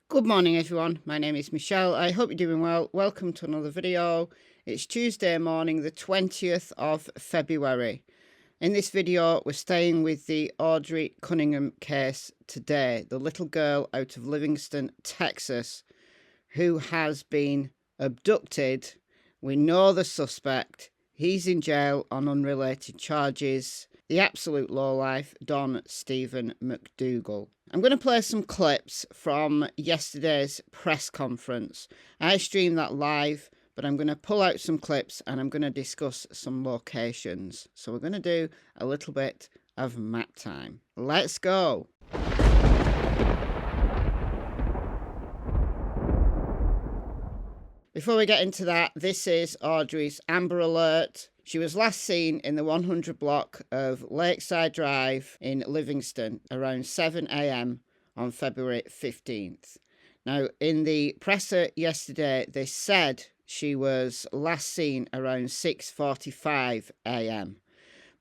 Good morning everyone, my name is Michelle. I hope you're doing well. Welcome to another video. It's Tuesday morning, the 20th of February. In this video, we're staying with the Audrii Cunningham case today. The little girl out of Livingston, Texas, who has been abducted. We know the suspect. He's in jail on unrelated charges. The absolute lowlife, Don Steven McDougal. I'm going to play some clips from yesterday's press conference. I streamed that live, but I'm going to pull out some clips and I'm going to discuss some locations. So we're going to do a little bit of map time. Let's go. Before we get into that, this is Audrey's Amber Alert. She was last seen in the 100 block of Lakeside Drive in Livingston around 7 a.m. on February 15th. Now, in the presser yesterday, they said she was last seen around 6:45 a.m.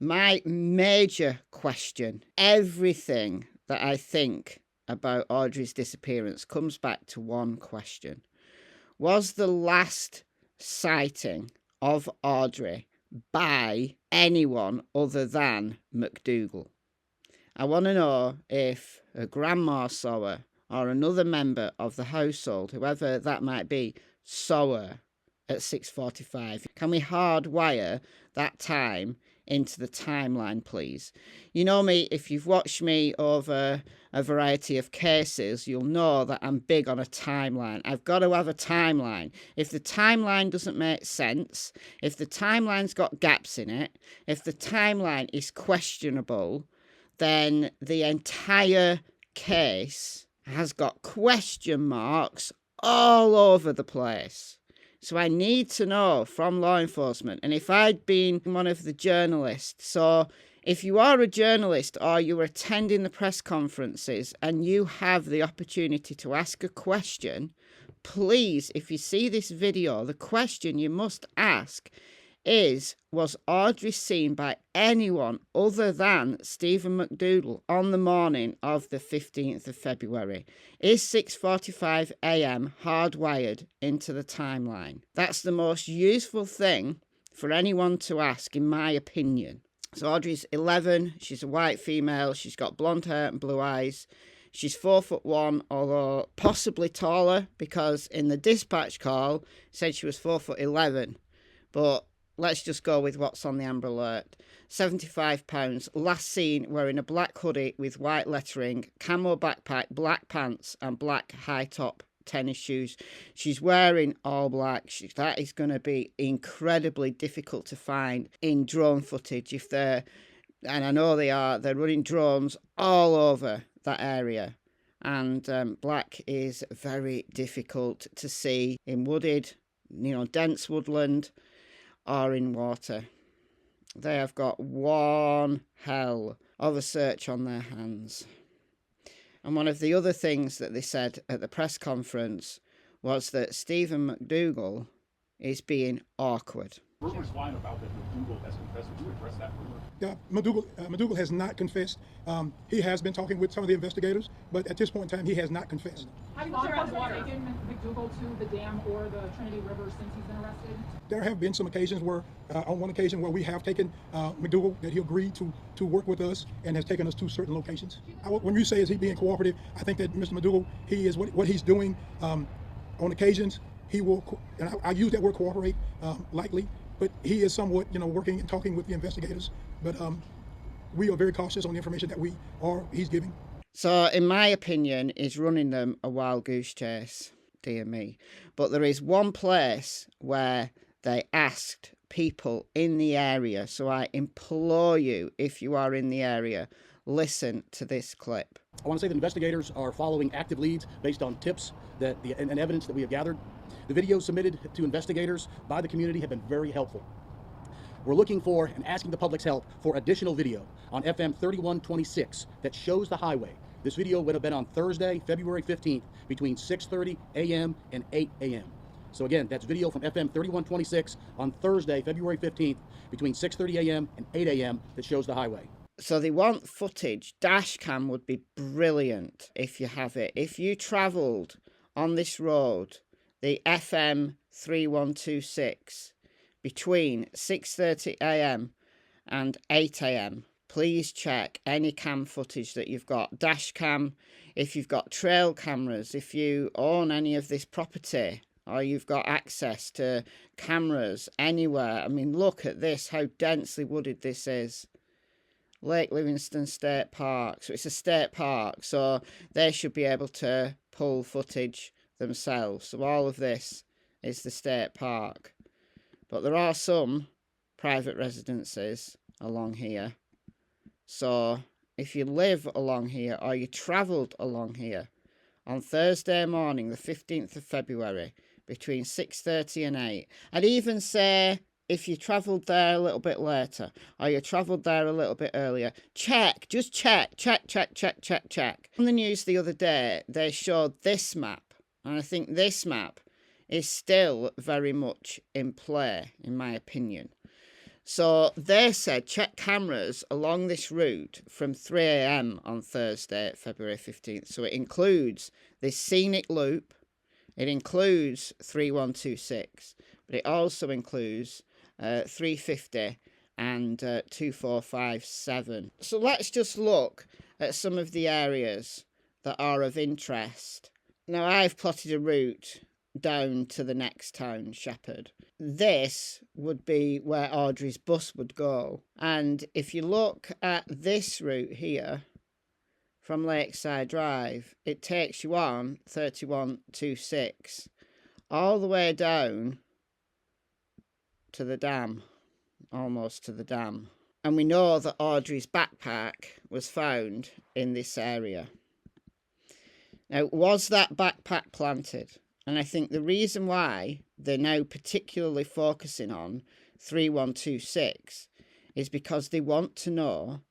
My major question, everything that I think about Audrey's disappearance comes back to one question. Was the last sighting of Audrey by anyone other than McDougal? I want to know if her grandma saw her or another member of the household, whoever that might be, saw her at 6:45. Can we hardwire that time into the timeline, please? You know me, if you've watched me over a variety of cases, you'll know that I'm big on a timeline. I've got to have a timeline. If the timeline doesn't make sense, if the timeline's got gaps in it, if the timeline is questionable, then the entire case has got question marks all over the place. So I need to know from law enforcement. And if I'd been one of the journalists, so if you are a journalist or you're attending the press conferences and you have the opportunity to ask a question, please, if you see this video, the question you must ask is, was Audrey seen by anyone other than Steven McDougal on the morning of the 15th of February? Is 6:45 a.m. hardwired into the timeline? That's the most useful thing for anyone to ask, in my opinion. So Audrey's 11, she's a white female, she's got blonde hair and blue eyes. She's 4'1", although possibly taller, because in the dispatch call it said she was 4'11", but let's just go with what's on the Amber Alert. 75 pounds. Last seen wearing a black hoodie with white lettering, camo backpack, black pants, and black high-top tennis shoes. She's wearing all black. That is going to be incredibly difficult to find in drone footage. If they're, and I know they are, they're running drones all over that area. And black is very difficult to see in wooded, dense woodland, or in water. They have got one hell of a search on their hands. And one of the other things that they said at the press conference was that Steven McDougal is being awkward. Rumors flying about that McDougal has confessed. Would you address that rumor? Yeah, McDougal has not confessed. He has been talking with some of the investigators, but at this point in time, he has not confessed. Have law enforcement taken McDougal to the dam or the Trinity River since he's been arrested? There have been some occasions where, on one occasion where we have taken McDougal, that he agreed to work with us and has taken us to certain locations. When you say is he being cooperative, I think that Mr. McDougal, he is what he's doing on occasions. He will, and I use that word cooperate lightly, but he is somewhat, working and talking with the investigators. But we are very cautious on the information that he's giving. So, in my opinion, is running them a wild goose chase, dear me. But there is one place where they asked people in the area. So I implore you, if you are in the area, listen to this clip. I want to say that investigators are following active leads based on tips and evidence that we have gathered. The videos submitted to investigators by the community have been very helpful. We're looking for and asking the public's help for additional video on FM 3126 that shows the highway. This video would have been on Thursday, February 15th, between 6:30 a.m. and 8 a.m. So again, that's video from FM 3126 on Thursday, February 15th, between 6:30 a.m. and 8 a.m. that shows the highway. So they want footage. Dash cam would be brilliant if you have it. If you travelled on this road, the FM 3126, between 6:30 a.m. and 8 a.m. Please check any cam footage that you've got. Dash cam, if you've got trail cameras, if you own any of this property, or you've got access to cameras anywhere. I mean, look at this, how densely wooded this is. Lake Livingston State Park. So it's a state park, so they should be able to pull footage themselves. So all of this is the state park. But there are some private residences along here. So if you live along here or you travelled along here on Thursday morning, the 15th of February, between 6:30 and 8, I'd even say if you travelled there a little bit later or you travelled there a little bit earlier, check. On the news the other day, they showed this map, and I think this map is still very much in play, in my opinion. So they said check cameras along this route from 3 a.m. on Thursday, February 15th. So it includes this scenic loop, it includes 3126, but it also includes 350 and 2457. So let's just look at some of the areas that are of interest. Now, I've plotted a route down to the next town, Shepherd. This would be where Audrey's bus would go. And if you look at this route here, from Lakeside Drive, it takes you on 3126 all the way down to the dam, almost to the dam. And we know that Audrey's backpack was found in this area. Now, was that backpack planted? And I think the reason why they're now particularly focusing on 3126 is because they want to know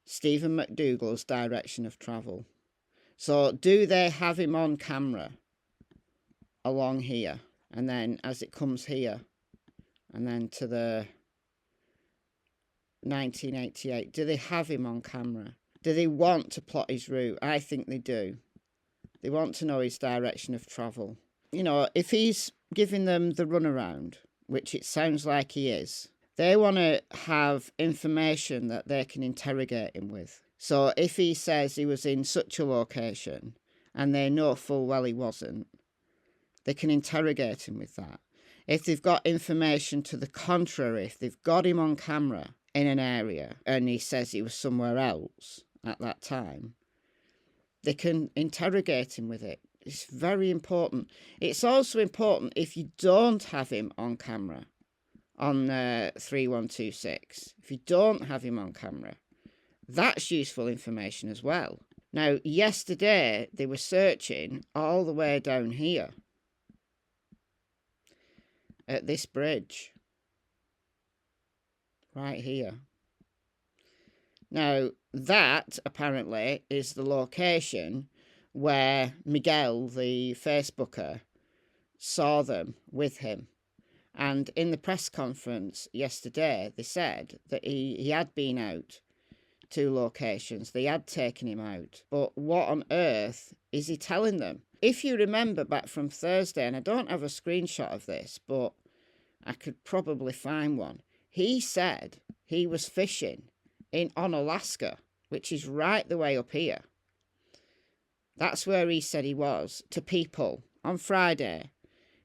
Steven McDougal's direction of travel. So do they have him on camera along here? And then as it comes here, and then to the 1988, do they have him on camera? Do they want to plot his route? I think they do. They want to know his direction of travel. You know, if he's giving them the runaround, which it sounds like he is, they want to have information that they can interrogate him with. So if he says he was in such a location and they know full well he wasn't, they can interrogate him with that. If they've got information to the contrary, if they've got him on camera in an area and he says he was somewhere else at that time, they can interrogate him with it. It's very important. It's also important if you don't have him on camera on 3126. If you don't have him on camera, that's useful information as well. Now, yesterday, they were searching all the way down here at this bridge. Right here. Now, that apparently is the location where Miguel, the Facebooker, saw them with him. And in the press conference yesterday, they said that he had been out to locations. They had taken him out. But what on earth is he telling them? If you remember back from Thursday, and I don't have a screenshot of this, but I could probably find one. He said he was fishing on Alaska, which is right the way up here. That's where he said he was to people on Friday.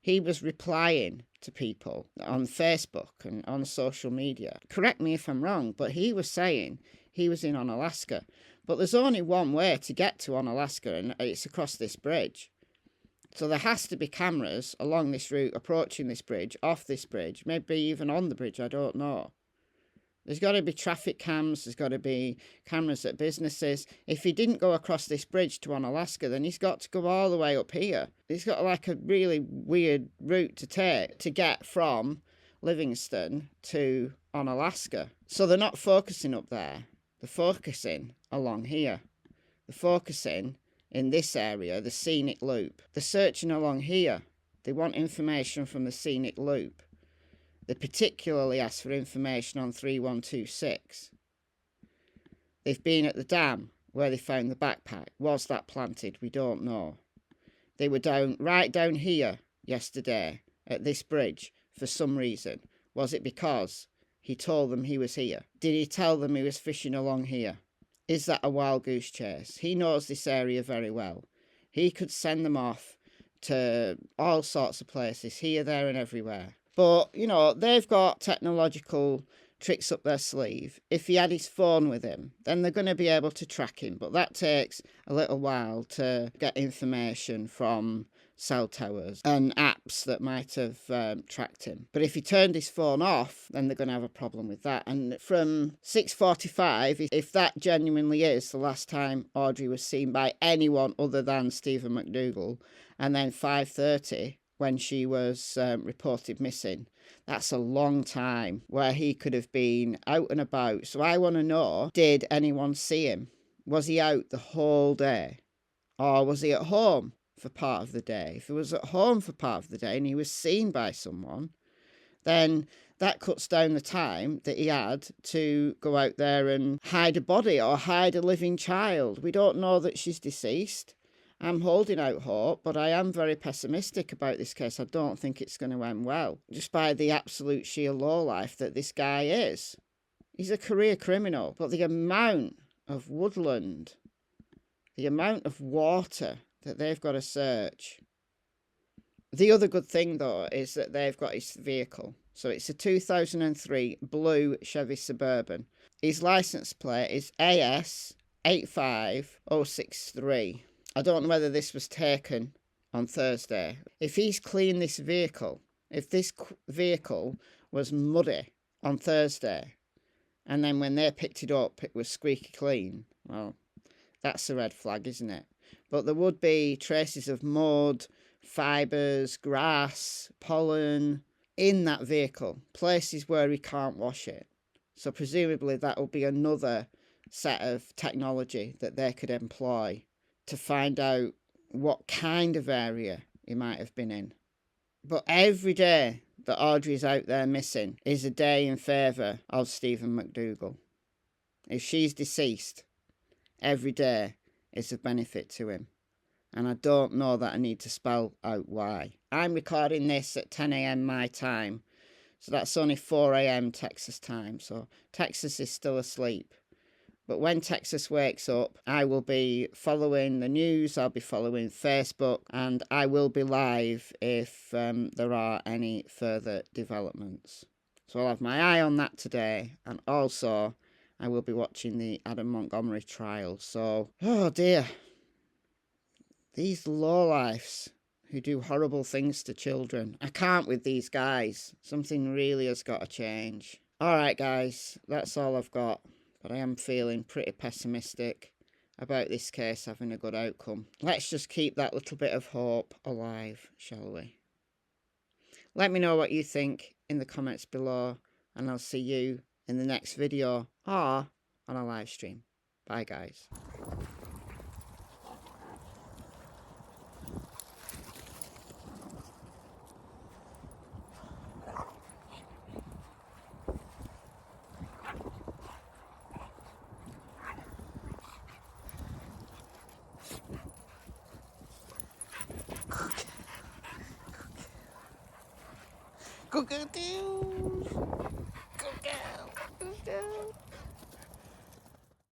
He was replying to people on Facebook and on social media. Correct me if I'm wrong, but he was saying he was in Alaska. But there's only one way to get to Alaska, and it's across this bridge. So there has to be cameras along this route, approaching this bridge, off this bridge, maybe even on the bridge, I don't know. There's got to be traffic cams, there's got to be cameras at businesses. If he didn't go across this bridge to Alaska, then he's got to go all the way up here. He's got like a really weird route to take to get from Livingston to Alaska. So they're not focusing up there. They're focusing along here. They're focusing in this area, the scenic loop. They're searching along here. They want information from the scenic loop. They particularly asked for information on 3126. They've been at the dam where they found the backpack. Was that planted? We don't know. They were right down here yesterday at this bridge for some reason. Was it because he told them he was here? Did he tell them he was fishing along here? Is that a wild goose chase? He knows this area very well. He could send them off to all sorts of places, here, there and everywhere. But, you know, they've got technological tricks up their sleeve. If he had his phone with him, then they're going to be able to track him. But that takes a little while to get information from cell towers and apps that might have tracked him. But if he turned his phone off, then they're going to have a problem with that. And from 6:45, if that genuinely is the last time Audrey was seen by anyone other than Steven McDougal, and then 5:30 when she was reported missing, that's a long time where he could have been out and about. So I want to know, did anyone see him? Was he out the whole day? Or was he at home for part of the day? If he was at home for part of the day and he was seen by someone, then that cuts down the time that he had to go out there and hide a body or hide a living child. We don't know that she's deceased. I'm holding out hope, but I am very pessimistic about this case. I don't think it's going to end well, just by the absolute sheer lowlife that this guy is. He's a career criminal, but the amount of woodland, the amount of water that they've got to search. The other good thing, though, is that they've got his vehicle. So it's a 2003 blue Chevy Suburban. His license plate is AS 85063. I don't know whether this was taken on Thursday. If he's cleaned this vehicle, if this vehicle was muddy on Thursday, and then when they picked it up, it was squeaky clean, well, that's a red flag, isn't it? But there would be traces of mud, fibres, grass, pollen in that vehicle, places where he can't wash it. So presumably that will be another set of technology that they could employ to find out what kind of area he might have been in. But every day that Audrey's out there missing is a day in favour of Steven McDougal. If she's deceased, every day is of benefit to him. And I don't know that I need to spell out why. I'm recording this at 10 a.m. my time, so that's only 4 a.m. Texas time. So Texas is still asleep. But when Texas wakes up, I will be following the news, I'll be following Facebook, and I will be live if there are any further developments. So I'll have my eye on that today, and also I will be watching the Adam Montgomery trial. So, oh dear, these lowlifes who do horrible things to children. I can't with these guys. Something really has got to change. All right, guys, that's all I've got. But I am feeling pretty pessimistic about this case having a good outcome. Let's just keep that little bit of hope alive, shall we? Let me know what you think in the comments below, and I'll see you in the next video or on a live stream. Bye, guys. Cockatoo.